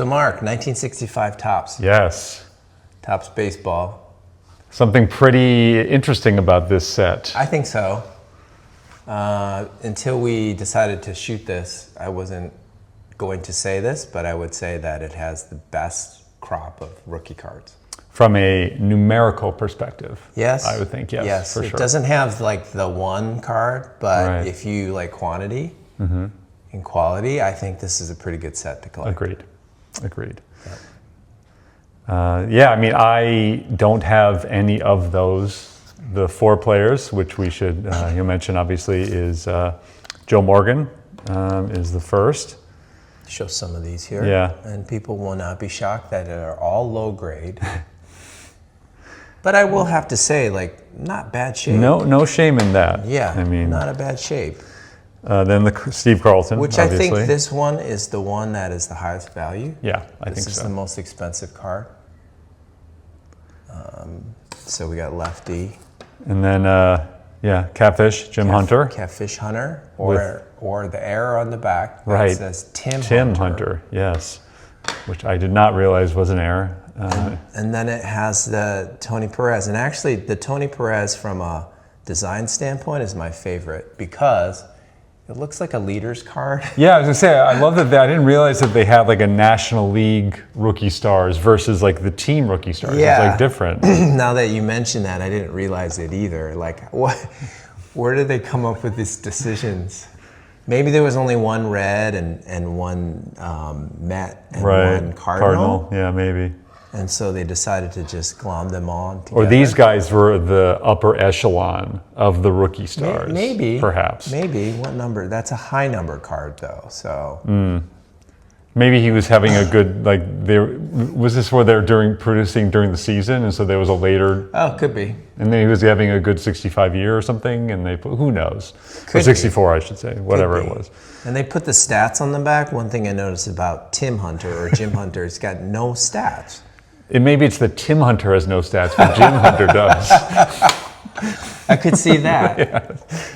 So Mark, 1965 Topps. Yes. Topps baseball. Something pretty interesting about this set. I think so. Until we decided to shoot this, I wasn't going to say this, but I would say that it has the best crop of rookie cards. From a numerical perspective. Yes. I would think, yes, for sure. It doesn't have like the one card, but Right. if you like quantity and quality, I think this is a pretty good set to collect. Agreed. Yeah, I mean, I don't have any of those. The 4 players, which we should you mention, obviously, is Joe Morgan is the first. Show some of these here. Yeah. And people will not be shocked that they're all low grade. But I will have to say, like, not bad shape. No shame in that. Yeah, I mean, not a bad shape. then the Steve Carlton, Which obviously. I think this one is the one that is the highest value. Yeah, I think This is so. the most expensive card. So we got lefty. And then, Catfish, Jim Hunter. Catfish Hunter, or the arrow on the back that Right. says Tim Hunter, yes. Which I did not realize was an error. And then it has the Tony Perez. And actually, the Tony Perez from a design standpoint is my favorite because it looks like a leader's card. Yeah, I was gonna say, I love that I didn't realize that they had like a National League rookie stars versus like the team rookie stars. Yeah. It's like different. Now that you mention that, I didn't realize it either. Like, where did they come up with these decisions? Maybe there was only one red and one Met and one Cardinal. Yeah, maybe. And so they decided to just glom them on together. Or these guys were the upper echelon of the rookie stars. Maybe. Perhaps. Maybe. What number? That's a high number card, though. So. Maybe he was having a good, like, was this where they're producing during the season, and so there was a later, Oh, could be. and then he was having a good 65 year or something, and they put, who knows? Or Could 64, I should say, whatever Could it be. was. And they put the stats on the back. One thing I noticed about Tim Hunter or Jim Hunter, he's got no stats. Maybe it's that Tim Hunter has no stats, but Jim Hunter does. I could see that.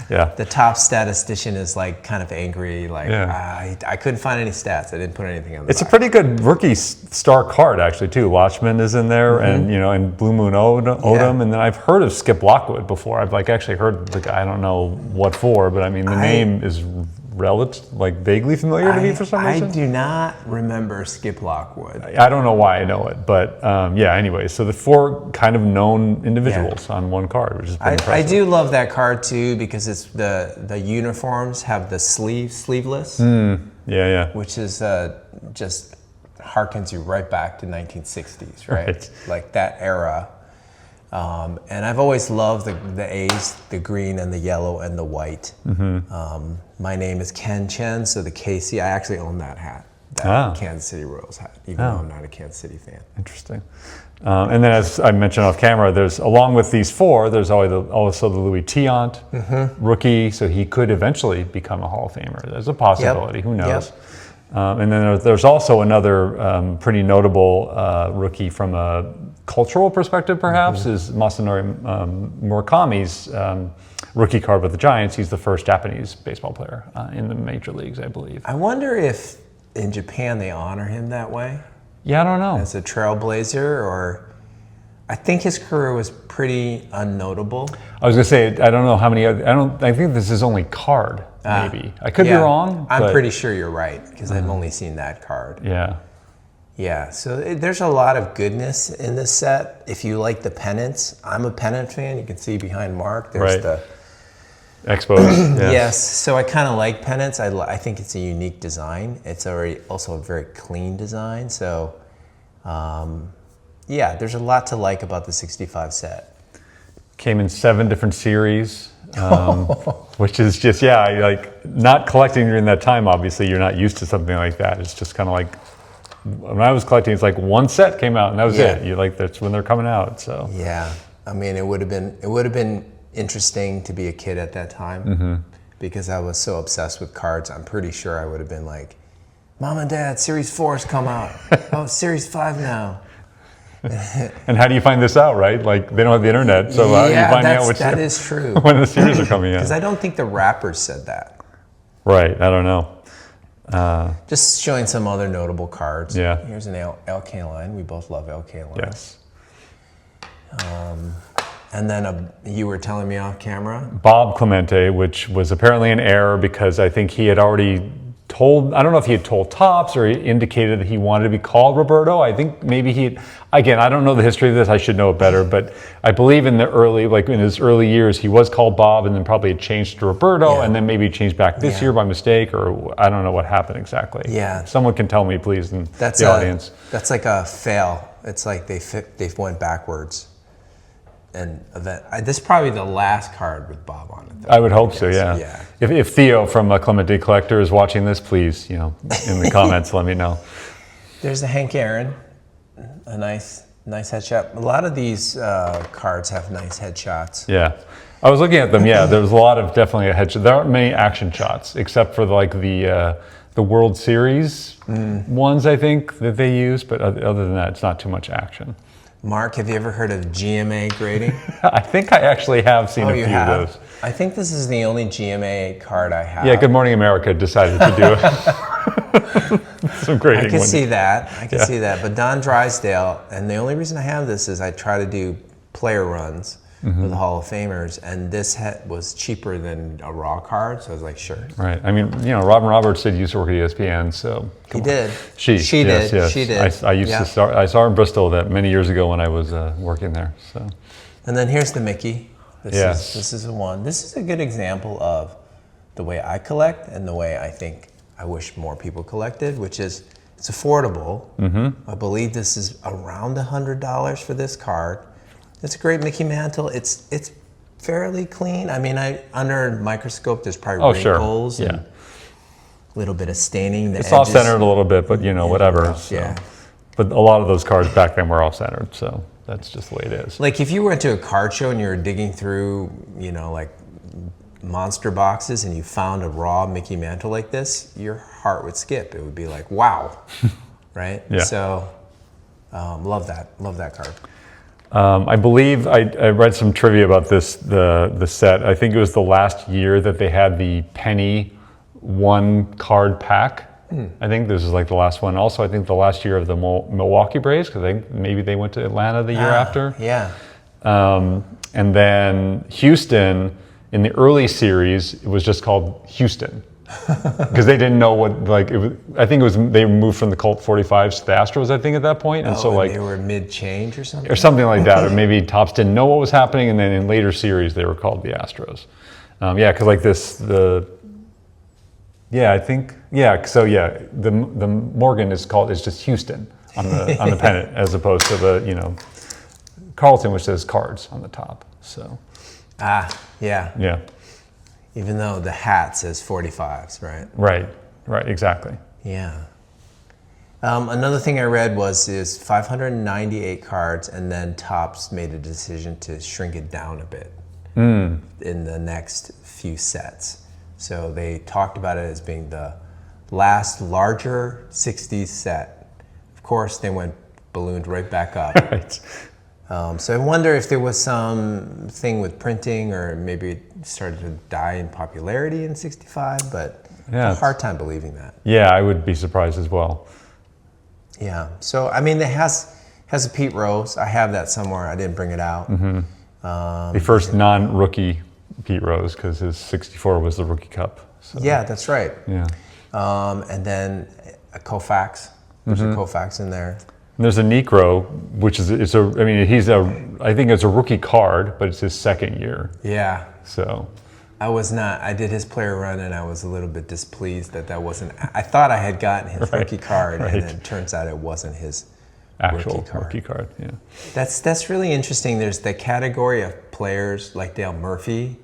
Yeah. The top statistician is like kind of angry, like, Yeah. I couldn't find any stats. I didn't put anything on the It's a back. pretty good rookie star card, actually, too. Watchman is in there, and Blue Moon Odom, and then I've heard of Skip Lockwood before. I've actually heard the guy. I don't know what for, but I mean the name is vaguely familiar to me for some reason. I do not remember Skip Lockwood. I don't know why I know it, but anyway, so the 4 kind of known individuals on one card, which is pretty I impressive. do love that card too because it's the uniforms have the sleeveless, Yeah. which is just harkens you right back to 1960s, right? Right. Like that era. And I've always loved the A's, the green and the yellow and the white. My name is Ken Chen, so the KC, I actually own that hat, that Kansas City Royals hat, even though I'm not a Kansas City fan. Interesting. And then, as I mentioned off camera, there's along with these 4, there's also the Louis Tiant rookie, so he could eventually become a Hall of Famer. There's a possibility. Who knows? And then there's also another pretty notable rookie from a cultural perspective, perhaps, is Masanori Murakami's rookie card with the Giants. He's the first Japanese baseball player in the major leagues, I believe. I wonder if in Japan they honor him that way. Yeah, I don't know. As a trailblazer, or I think his career was pretty unnotable. I was gonna say, I don't know how many. I think this is only card. Maybe I could be wrong. I'm but pretty sure you're right because I've only seen that card. Yeah. Yeah, so there's a lot of goodness in this set. If you like the pennants, I'm a pennant fan. You can see behind Mark, there's the Expos. Yes. Yes, so I kind of like pennants. I think it's a unique design. It's also a very clean design. So, there's a lot to like about the 65 set. Came in 7 different series, which is just not collecting during that time. Obviously, you're not used to something like that. It's just kind of like when I was collecting. It's like one set came out and that was it. You're like, that's when they're coming out. So yeah, I mean, it would have been interesting to be a kid at that time because I was so obsessed with cards. I'm pretty sure I would have been like, Mom and Dad, Series 4's come out. Oh, Series 5 now. And how do you find this out, right? Like, they don't have the internet, so how are you finding out that is true. when the series are coming out? Because I don't think the rappers said that. Right, I don't know. Just showing some other notable cards. Yeah. Here's an LK line. We both love LK lines. Yes. And then you were telling me off camera. Bob Clemente, which was apparently an error because I think he had already told, I don't know if he had told Topps or he indicated that he wanted to be called Roberto. I think maybe again, I don't know the history of this, I should know it better, but I believe in his early years, he was called Bob and then probably had changed to Roberto and then maybe changed back this year by mistake, or I don't know what happened exactly. Yeah. Someone can tell me, please, in the audience. That's like a fail. It's like they went backwards. And this is probably the last card with Bob on it, though. I would hope so, yeah. If Theo from Clemente Collector is watching this, please, in the comments, let me know. There's the Hank Aaron, a nice headshot. A lot of these cards have nice headshots. Yeah, I was looking at them. Yeah, there's a lot of definitely a headshot. There aren't many action shots except for the World Series ones, I think, that they use. But other than that, it's not too much action. Mark, have you ever heard of GMA grading? I think I actually have seen a few of those. I think this is the only GMA card I have. Yeah, Good Morning America decided to do some grading. I can see that. I can see that. But Don Drysdale, and the only reason I have this is I try to do player runs with the Hall of Famers, and this was cheaper than a raw card, so I was like, sure. Right. I mean, Robin Roberts did used to work at ESPN, so he did. She did. Yes. She did. I saw her in Bristol many years ago when I was working there. So. And then here's the Mickey. This is the one. This is a good example of the way I collect and the way I think I wish more people collected, which is it's affordable. I believe this is around $100 for this card. It's a great Mickey Mantle. It's fairly clean. I mean, under a microscope, there's probably wrinkles and a little bit of staining. It's off-centered a little bit, but whatever. Yeah. But a lot of those cards back then were off-centered, so that's just the way it is. Like if you went to a card show and you were digging through, like monster boxes and you found a raw Mickey Mantle like this, your heart would skip. It would be like, wow, right? Yeah. So, love that card. I believe I read some trivia about this, the set. I think it was the last year that they had the penny one card pack. I think this is like the last one. Also, I think the last year of the Milwaukee Braves, because I think maybe they went to Atlanta the year after. Yeah. And then Houston, in the early series, it was just called Houston. Because they didn't know what, it was, I think it was, they moved from the Colt 45s to the Astros, I think, at that point. And so they were mid-change or something? Or something like that. Or maybe Topps didn't know what was happening, and then in later series, they were called the Astros. Because the Morgan is just Houston on the pennant, as opposed to the, Carlton, which says cards on the top, so. Yeah. Even though the hat says 45s, right? Right, exactly. Yeah. Another thing I read is 598 cards, and then Topps made a decision to shrink it down a bit in the next few sets. So they talked about it as being the last larger 60s set. Of course, they ballooned right back up. Right. So I wonder if there was some thing with printing, or maybe it started to die in popularity in 65, but I have a hard time believing that. Yeah, I would be surprised as well. Yeah, so I mean, it has a Pete Rose. I have that somewhere. I didn't bring it out. The first non-rookie Pete Rose, because his 64 was the Rookie Cup. So. Yeah, that's right. Yeah. And then a Koufax. There's a Koufax in there. And there's a Necro, which is I think it's a rookie card, but it's his second year. Yeah. So. I did his player run, and I was a little bit displeased that wasn't. I thought I had gotten his rookie card, and then it turns out it wasn't his actual rookie card. Yeah. That's really interesting. There's the category of players like Dale Murphy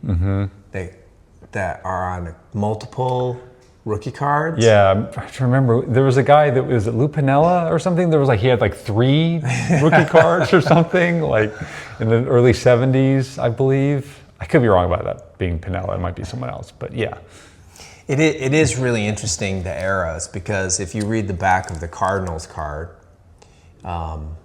that are on multiple rookie cards. Yeah, I'm trying to remember. There was a guy that was Lou Piniella or something. There was he had 3 rookie cards or something, in the early 70s, I believe. I could be wrong about that being Piniella. It might be someone else, but yeah. It is really interesting, the eras, because if you read the back of the Cardinals card, and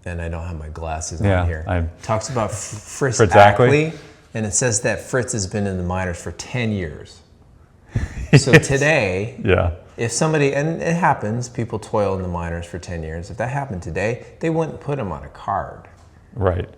I don't have my glasses on here, it talks about Fritz Ackley, and it says that Fritz has been in the minors for 10 years. So today, Yeah. if somebody, and it happens, people toil in the minors for 10 years. If that happened today, they wouldn't put him on a card. Right.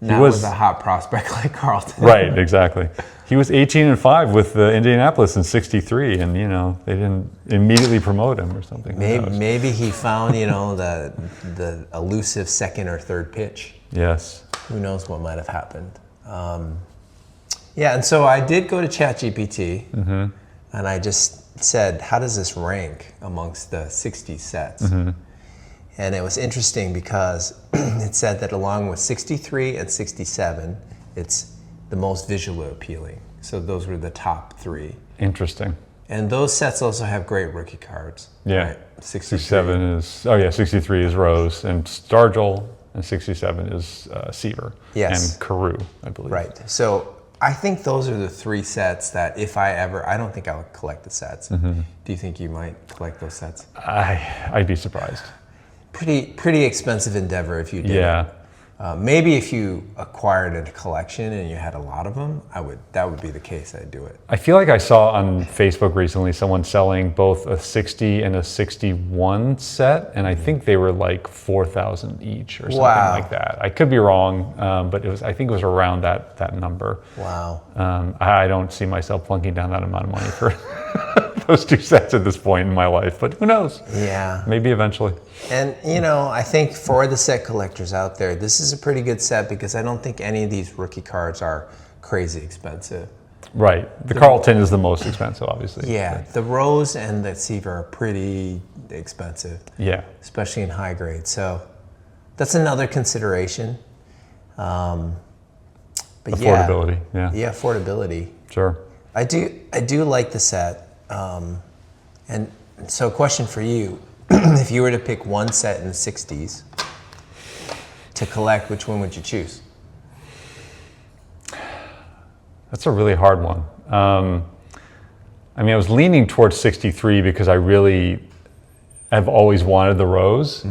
Not with a hot prospect like Carlton. Right, exactly. He was 18-5 with Indianapolis in '63, and they didn't immediately promote him or something. Maybe he found the elusive second or third pitch. Yes. Who knows what might have happened. Yeah, and so I did go to ChatGPT, and I just said, how does this rank amongst the 60 sets? And it was interesting because it said that along with 63 and 67, it's the most visually appealing. So those were the top three. Interesting. And those sets also have great rookie cards. Yeah. Right? 67 is, 63 is Rose and Stargell, and 67 is Seaver. Yes. And Carew, I believe. Right. So I think those are the three sets that if I don't think I would collect the sets. Do you think you might collect those sets? I'd be surprised. Pretty expensive endeavor if you did. Yeah. Maybe if you acquired a collection and you had a lot of them, that would be the case. I'd do it. I feel like I saw on Facebook recently someone selling both a 60 and a 61 set, and I think they were like 4,000 each or something like that. I could be wrong, but I think it was around that number. Wow. I don't see myself plunking down that amount of money for those two sets at this point in my life, but who knows? Yeah. Maybe eventually. And I think for the set collectors out there, this is a pretty good set because I don't think any of these rookie cards are crazy expensive. Right. The Carlton is the most expensive, obviously. Yeah. The Rose and the Seaver are pretty expensive. Yeah. Especially in high grade. So that's another consideration. But affordability. Yeah. Yeah, affordability. Sure. I do like the set. And so question for you, if you were to pick one set in the 60s to collect, which one would you choose? That's a really hard one. I was leaning towards 63 because I really have always wanted the Rose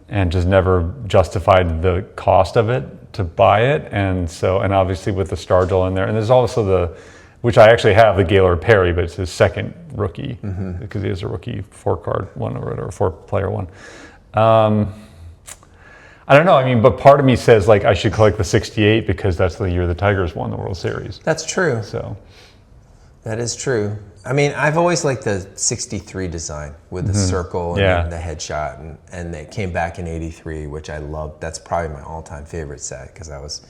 and just never justified the cost of it to buy it. And obviously with the Stargell in there, and there's also which I actually have, the Gaylord Perry, but it's his second rookie because he has a rookie 4-card one or 4-player one. I don't know. But part of me says like I should collect the 68 because that's the year the Tigers won the World Series. That's true. So that is true. I've always liked the 63 design with the circle and the headshot, and they came back in 83, which I loved. That's probably my all-time favorite set because I was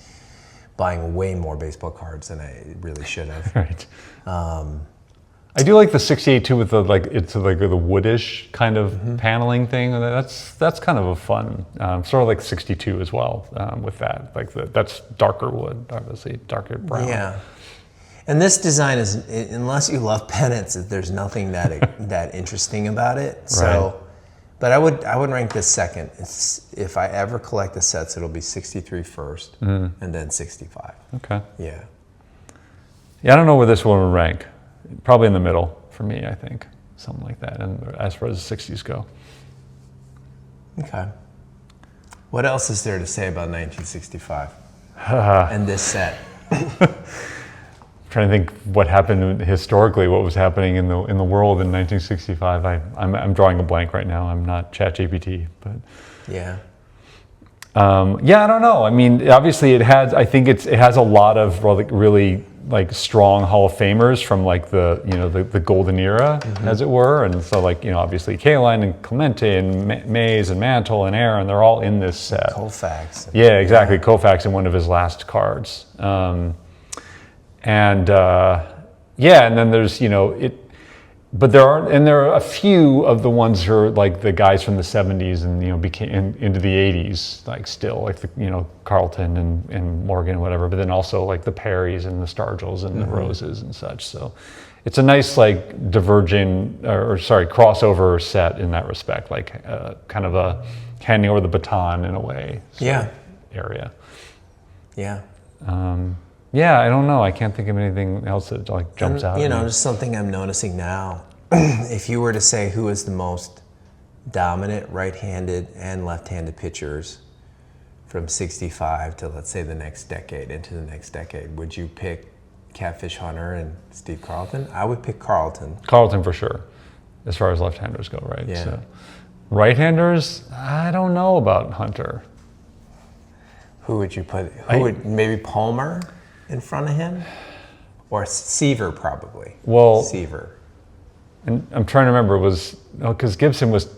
buying way more baseball cards than I really should have. Right. I do like the 68 too with the the woodish kind of paneling thing. That's kind of a fun, sort of like 62 as well with that. That's darker wood, obviously darker brown. Yeah. And this design is, unless you love pennants, there's nothing that interesting about it. So, right. But I would rank this second. If I ever collect the sets, it'll be 63 first, and then 65. Okay. Yeah. Yeah, I don't know where this one would rank. Probably in the middle for me, I think. Something like that, and as far as the 60s go. Okay. What else is there to say about 1965 and this set? Trying to think what happened historically, what was happening in the world in 1965. I'm drawing a blank right now. I'm not ChatGPT, but yeah. I don't know. Obviously it has. I think it has a lot of really strong Hall of Famers from the golden era, as it were. And so obviously Kaline and Clemente and Mays and Mantle and Aaron, they're all in this set. Koufax. Yeah, exactly. Yeah. Koufax in one of his last cards. And then there's but there are a few of the ones who are like the guys from the 70s and became into the 80s still Carlton and Morgan and whatever, but then also the Perrys and the Stargells and the Roses and such. So it's a nice diverging crossover set in that respect, kind of a handing over the baton in a way. Area. Yeah. Yeah, I don't know. I can't think of anything else that jumps out. Just something I'm noticing now. If you were to say who is the most dominant right-handed and left-handed pitchers from 65 to, let's say, into the next decade, would you pick Catfish Hunter and Steve Carlton. I would pick Carlton. Carlton for sure, as far as left-handers go, right? Yeah. So, right-handers, I don't know about Hunter. Who would you put? Maybe Palmer in front of him? Or Seaver, probably. Well, Seaver. And I'm trying to remember, because Gibson was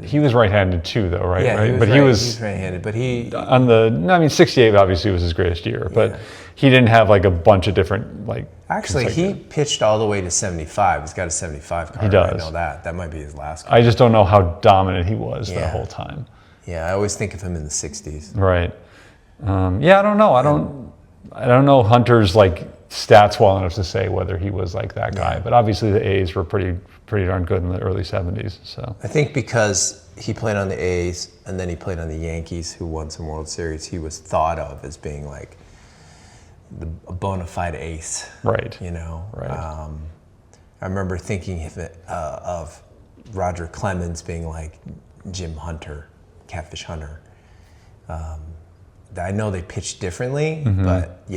right-handed too, though, right? Yeah, right? He was right-handed, but he... 68 obviously was his greatest year, but he didn't have like a bunch of different, Actually, he pitched all the way to 75. He's got a 75 card. He does. I know that. That might be his last card. I just don't know how dominant he was the whole time. Yeah, I always think of him in the 60s. Right. I don't know. I don't know Hunter's stats well enough to say whether he was like that guy, but obviously the A's were pretty darn good in the early 70s. So I think because he played on the A's and then he played on the Yankees, who won some World Series, he was thought of as being like a bona fide ace. Right. Right. I remember thinking of Roger Clemens being like Jim Hunter, Catfish Hunter. I know they pitched differently, but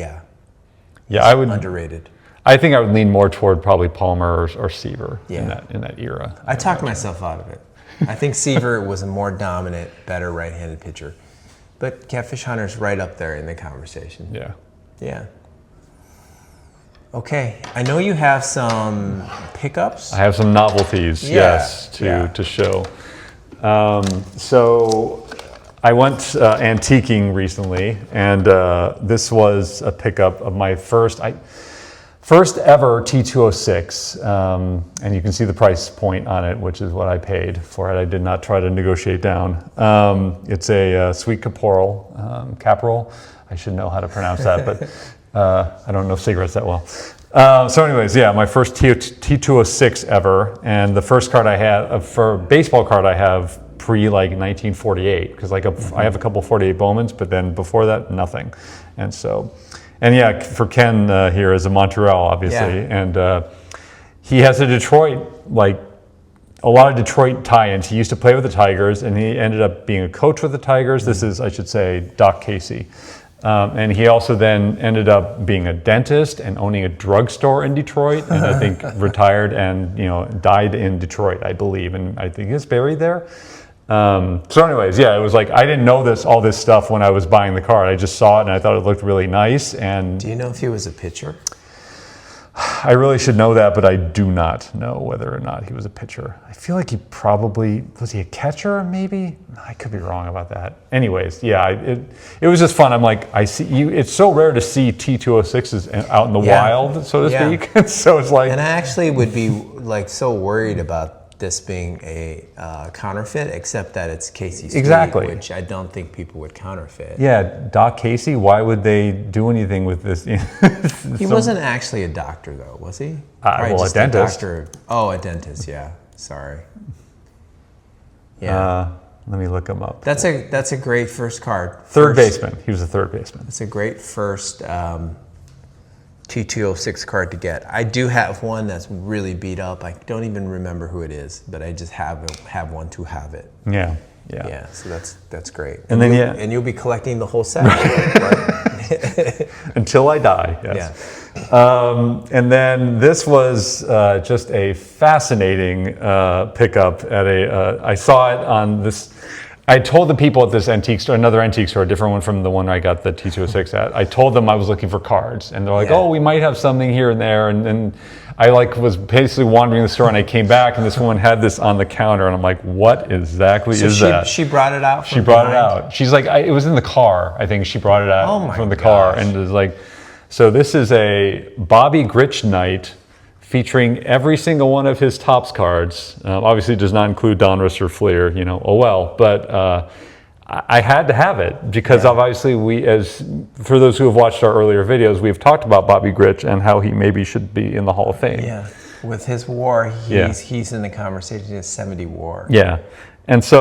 I would underrated. I think I would lean more toward probably Palmer or Seaver in that era. I talked myself out of it. I think Seaver was a more dominant, better right-handed pitcher, but Catfish Hunter's right up there in the conversation. Yeah. Yeah. Okay, I know you have some pickups. I have some novelties, yes, to show. So I went antiquing recently, and this was a pickup of my first ever T206, and you can see the price point on it, which is what I paid for it. I did not try to negotiate down. It's a Sweet Caporal. I should know how to pronounce that, but I don't know cigarettes that well. So anyways, my first T206 ever, and the first card I had, for baseball card I have pre-1948, because I have a couple 48 Bowmans, but then before that, nothing. And for Ken here is a Montreal, obviously, and he has a Detroit, a lot of Detroit tie-ins. He used to play with the Tigers, and he ended up being a coach with the Tigers. This is, I should say, Doc Casey. And he also then ended up being a dentist and owning a drugstore in Detroit, and I think retired and died in Detroit, I believe, and I think he's buried there. So anyways, it was I didn't know all this stuff when I was buying the card. I just saw it and I thought it looked really nice. And do you know if he was a pitcher? I really should know that, but I do not know whether or not he was a pitcher. I feel like he probably, was he a catcher maybe? I could be wrong about that. Anyways, it was just fun. I'm I see you, it's so rare to see T206s out in the wild, so to speak. So it's and I actually would be so worried about this being a counterfeit, except that it's Casey's exactly, which I don't think people would counterfeit. Yeah, Doc Casey. Why would they do anything with this? He wasn't actually a doctor, though, was he? Well, a dentist. A dentist. Yeah. Sorry. Yeah. Let me look him up. That's a great first card. Third baseman. He was a third baseman. It's a great first T206 card to get. I do have one that's really beat up. I don't even remember who it is, but I just have one to have it. Yeah. So that's great. And then and you'll be collecting the whole set, right? Until I die. Yes. Yeah. And then this was just a fascinating pickup at I saw it on this. I told the people at this antique store, another antique store, a different one from the one I got the T206 at. I told them I was looking for cards, and they're like, "Oh, we might have something here and there." And I was basically wandering the store, and I came back, and this woman had this on the counter, and I'm like, "What exactly is that?" She brought it out. She brought it out. She's like, "It was in the car." I think she brought it out from the car, and it was like, so this is a Bobby Grich night, featuring every single one of his Topps cards. Obviously, it does not include Donruss or Fleer, but I had to have it because obviously for those who have watched our earlier videos, we have talked about Bobby Grich and how he maybe should be in the Hall of Fame. Yeah, with his WAR, he's in the conversation. His 70 WAR. Yeah. And they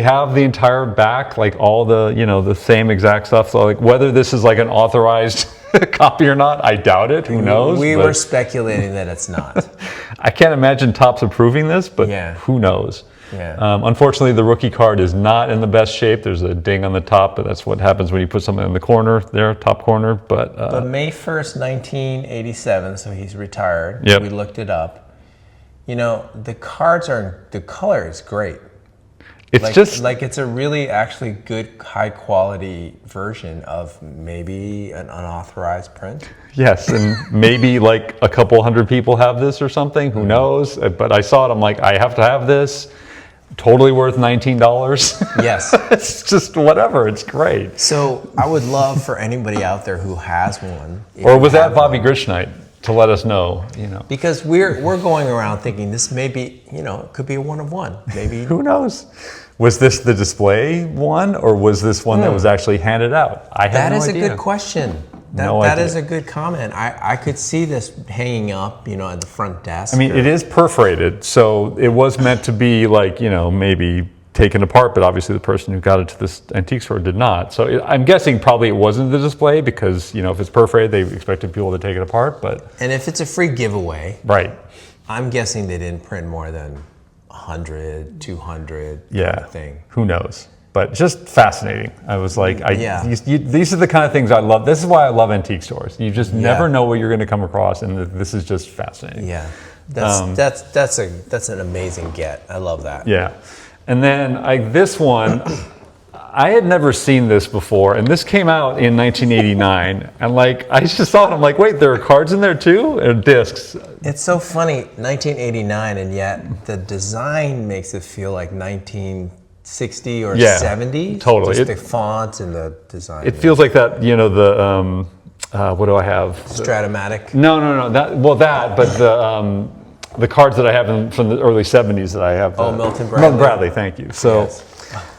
have the entire back, all the same exact stuff. So whether this is an authorized copy or not, I doubt it. Who knows? We were speculating that it's not. I can't imagine Topps approving this, but who knows? Yeah. Unfortunately, the rookie card is not in the best shape. There's a ding on the top, but that's what happens when you put something in the corner there, top corner. But May 1st, 1987, so he's retired. Yep. We looked it up. You know, the color is great. It's it's a really actually good high quality version of maybe an unauthorized print. Yes, and maybe like a couple hundred people have this or something, who knows? But I saw it, I'm like, I have to have this. Totally worth $19. Yes. It's just whatever, it's great. So I would love for anybody out there who has one. Or was that Bobby Grich night? To let us know, you know. Because we're going around thinking this may be, you know, it could be a one of one. Maybe. Who knows? Was this the display one, or was this one that was actually handed out? I have no idea. That is a good question. That is a good comment. I could see this hanging up, you know, at the front desk. I mean, it is perforated, so it was meant to be like, you know, maybe taken apart, but obviously the person who got it to this antique store did not. So I'm guessing probably it wasn't the display because, you know, if it's perforated, they expected people to take it apart, but... And if it's a free giveaway... Right. I'm guessing they didn't print more than 100, 200 Yeah. thing. Who knows? But just fascinating. I was like, Yeah. these are the kind of things I love. This is why I love antique stores. You just never know what you're going to come across, and this is just fascinating. Yeah. That's an amazing get. I love that. Yeah. And then this one, I had never seen this before, and this came out in 1989. And like, I just saw it, I'm like, wait, there are cards in there too? And discs. It's so funny, 1989, and yet the design makes it feel like 1960 or 70. Totally. Just the fonts and the design. It feels like that, you know, the, what do I have? Stratomatic? No. But the cards that I have from the early 70s that I have. Milton Bradley. Milton Bradley, thank you. So, Yes.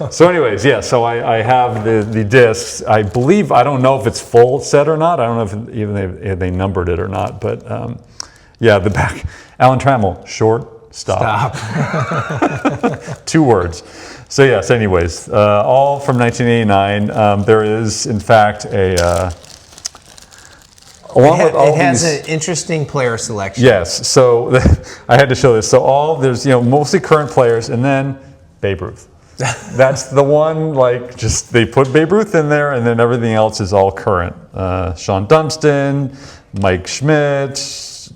so anyways, yeah, so I have the discs. I believe, I don't know if it's full set or not. I don't know if even they numbered it or not. But yeah, the back, Alan Trammell, short, stop. 2 words. So yes, anyways, all from 1989. There is, in fact, It has an interesting player selection. Yes, so I had to show this. So there's, you know, mostly current players, and then Babe Ruth. That's the one, like, just they put Babe Ruth in there, and then everything else is all current. Sean Dunston, Mike Schmidt,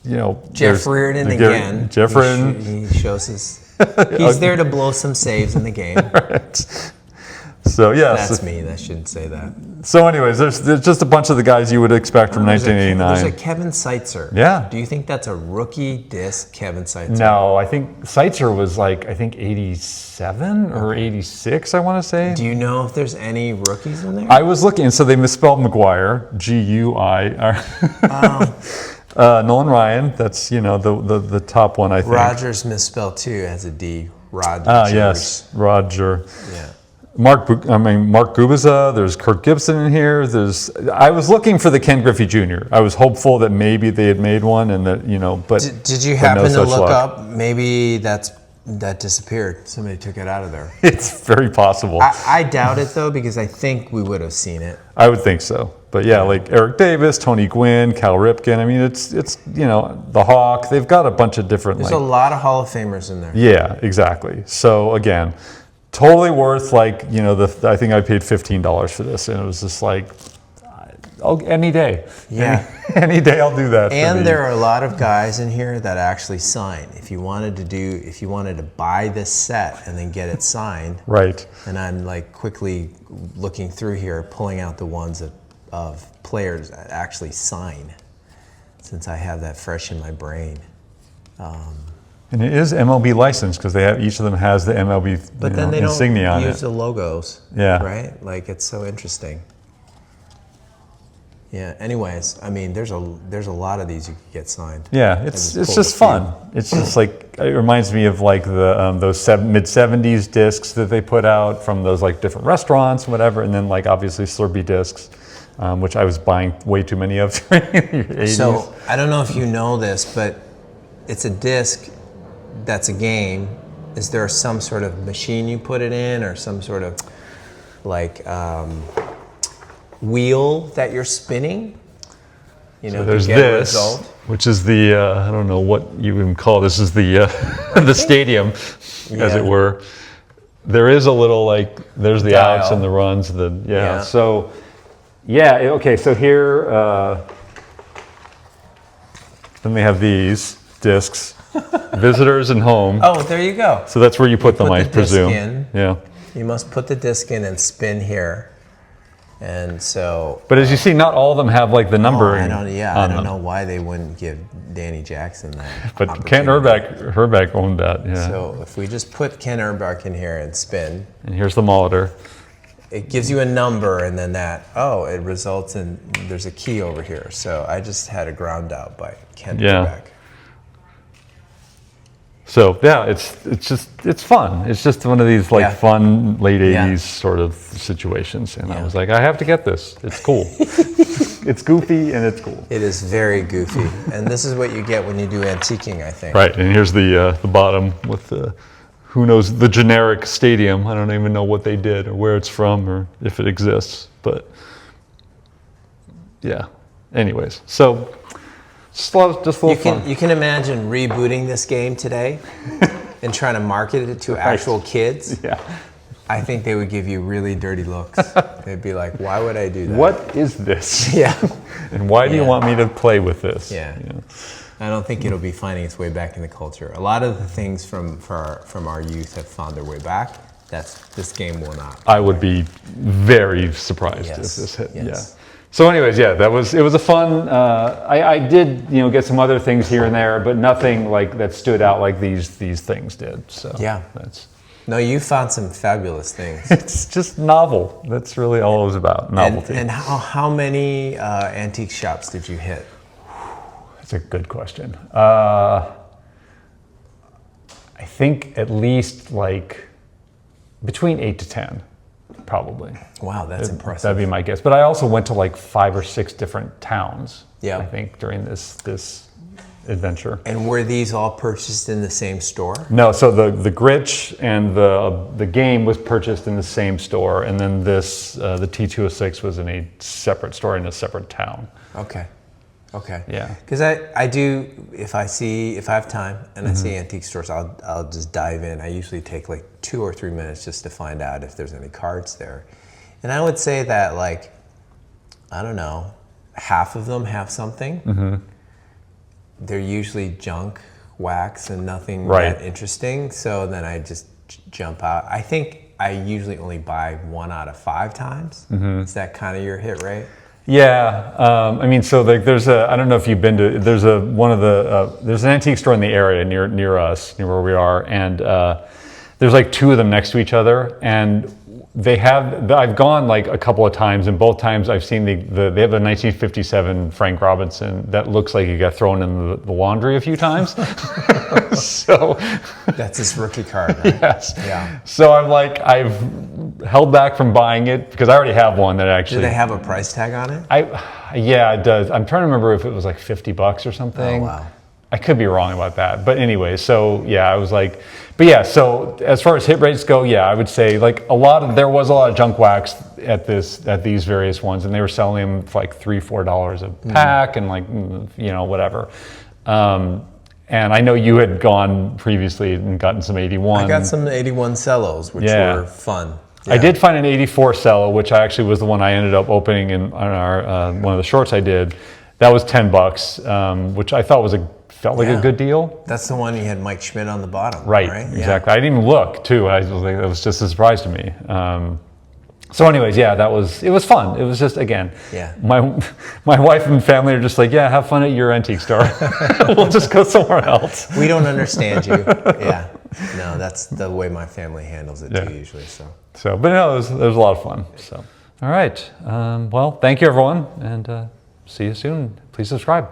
you know. Jeff Reardon again. Jeff Reardon. He shows his, he's there to blow some saves in the game. Right. So yes, that's me. I shouldn't say that. So anyways, there's just a bunch of the guys you would expect from 1989. There's a Kevin Seitzer. Yeah. Do you think that's a rookie disc, Kevin Seitzer? No, I think Seitzer was like, I think 87 or 86, I want to say. Do you know if there's any rookies in there? I was looking, so they misspelled McGuire, G-U-I. Nolan Ryan, that's, you know, the top one, I think. Rogers misspelled too, has a D. Rogers. Yes, Roger. Yeah. Mark Gubiza, there's Kirk Gibson in here. I was looking for the Ken Griffey Jr. I was hopeful that maybe they had made one, and that, you know, but did you happen to look up? Maybe that disappeared. Somebody took it out of there. It's very possible. I doubt it though, because I think we would have seen it. I would think so. But yeah, like Eric Davis, Tony Gwynn, Cal Ripken. I mean, it's you know, the Hawk. They've got a bunch of different. There's a lot of Hall of Famers in there. Yeah, exactly. So again, totally worth, like, you know, I think I paid $15 for this, and it was just like, any day. Yeah. Any day I'll do that. And there are a lot of guys in here that actually sign. If you wanted to buy this set and then get it signed. Right. And I'm like quickly looking through here, pulling out the ones of players that actually sign, since I have that fresh in my brain. And it is MLB licensed because each of them has the MLB insignia on it. They don't use the logos. Yeah. Right? Like, it's so interesting. Yeah. Anyways, I mean, there's a lot of these you could get signed. Yeah, it's just fun. It's just like, it reminds me of like those mid-70s discs that they put out from those like different restaurants, whatever, and then like obviously Slurpee discs, which I was buying way too many of during the 80s. So I don't know if you know this, but it's a disc. That's a game. Is there some sort of machine you put it in, or some sort of like wheel that you're spinning? you know, So there's to get a this, result. which is the, I don't know what you even call this, is the the stadium, as it were. There is a little, like, there's the Dial. outs and the runs, Yeah. So, yeah, okay, so here, then we have these discs, visitors and home. Oh, there you go. So that's where you put them, put I the disc presume. in. Yeah. You must put the disc in and spin here. And so... But as you see, not all of them have, like, the numbering. I don't on know them. why they wouldn't give Danny Jackson that. But Kent Herbeck owned that, yeah. So if we just put Ken Herbeck in here and spin, And here's the molitor. it gives you a number, and then it results in, there's a key over here. So I just had a ground out by Ken Herbeck. So yeah, it's fun. It's just one of these like fun late '80s sort of situations, and I was like, I have to get this. It's cool. It's goofy and it's cool. It is very goofy, and this is what you get when you do antiquing, I think. Right, and here's the bottom with the, who knows, the generic stadium. I don't even know what they did or where it's from or if it exists, but yeah. Anyways, so. Just a little fun. You can imagine rebooting this game today and trying to market it to actual kids. Yeah. I think they would give you really dirty looks. They'd be like, why would I do that? What is this? Yeah. And why do you want me to play with this? Yeah. I don't think it'll be finding its way back in the culture. A lot of the things from our youth have found their way back. This game will not. I would be very surprised if this hit. Yes. Yeah. So anyways, yeah, it was a fun, I did, get some other things here and there, but nothing like that stood out like these things did. So yeah. No, you found some fabulous things. It's just novel. That's really all it was about, novelty. And how many antique shops did you hit? That's a good question. I think at least like between 8 to 10. Probably. Wow, that's impressive. That'd be my guess. But I also went to like 5 or 6 different towns. Yeah. I think during this adventure. And were these all purchased in the same store? No. So the Gritch and the game was purchased in the same store, and then this the T206 was in a separate store in a separate town. Okay. Yeah. Because I do, if I have time and I see antique stores, I'll just dive in. I usually take like 2 or 3 minutes just to find out if there's any cards there. And I would say that, like, I don't know, half of them have something. They're usually junk, wax, and nothing that interesting. So then I just jump out. I think I usually only buy 1 out of 5 times. Is that kind of your hit rate? Yeah, I mean, so like there's I don't know if you've been to, there's an antique store in the area near us, near where we are, and there's like 2 of them next to each other, and I've gone like a couple of times, and both times I've seen they have a 1957 Frank Robinson that looks like he got thrown in the laundry a few times. So that's his rookie card, right? Yes. Yeah. So I've held back from buying it because I already have one that actually. Do they have a price tag on it? Yeah, it does. I'm trying to remember if it was like $50 or something. Oh, wow. I could be wrong about that. But anyway, so yeah, I was like, but yeah, so as far as hit rates go, yeah, I would say like there was a lot of junk wax at these various ones, and they were selling them for like $3-4 a pack and like, whatever. And I know you had gone previously and gotten some 81. I got some 81 cellos, which were fun. Yeah. I did find an 84 cello, which actually was the one I ended up opening on our one of the shorts I did. That was $10, which I thought felt like a good deal. That's the one you had Mike Schmidt on the bottom. Right? Exactly. I didn't even look too. I was like, that was just a surprise to me. So anyways, yeah, it was fun. It was just, again, my wife and family are just like, yeah, have fun at your antique store. We'll just go somewhere else. We don't understand you. Yeah. No, that's the way my family handles it too, usually. So, but no, it was a lot of fun. So, all right. Well, thank you, everyone, and see you soon. Please subscribe.